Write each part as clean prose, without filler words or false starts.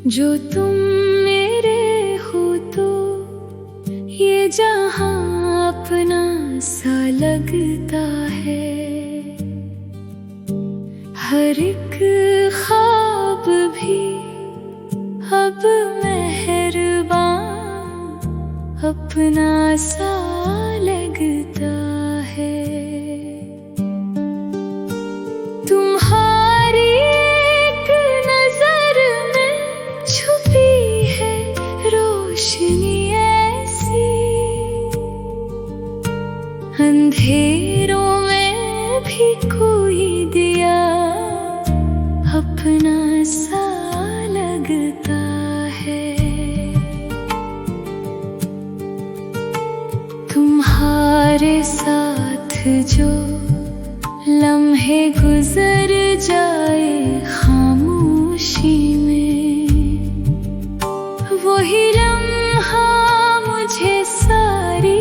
जो तुम मेरे हो तो ये जहां अपना सा लगता है। हर एक ख्वाब भी अब मेहरबान अपना सा लगता है। तुम्हारी एक नजर में छुपी है रोशनी ऐसी, अंधेरों में भी कोई दिया अपना सा लगता है। तुम्हारे साथ जो लम्हे गुजर जाए खामोशी में, वही लम्हा मुझे सारी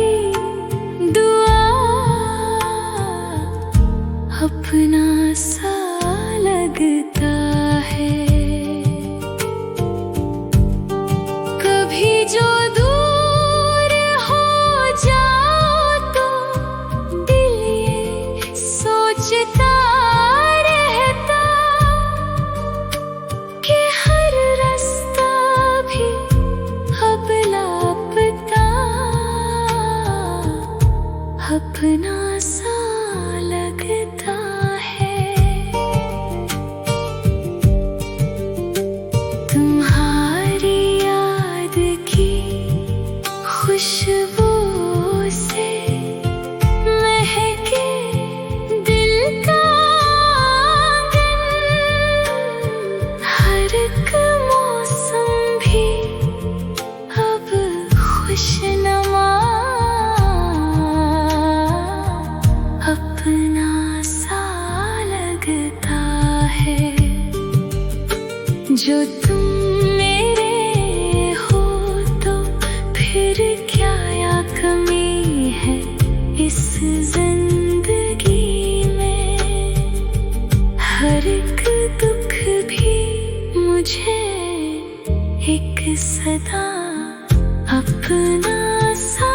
दुआ अपना सा लगता है। कभी जो दूर हो जाओ तो दिल ये सोचता रहता कि हर रास्ता भी अब लापता अपना सा लगता है। तुम्हारी याद की खुशबू से महके दिल का आंगन, हर एक मौसम भी अब खुशनुमा अपना सा लगता है। जो तुम मेरे हो तो फिर क्या या कमी है इस जिंदगी में। हर एक दुख भी मुझे एक सदा अपना सा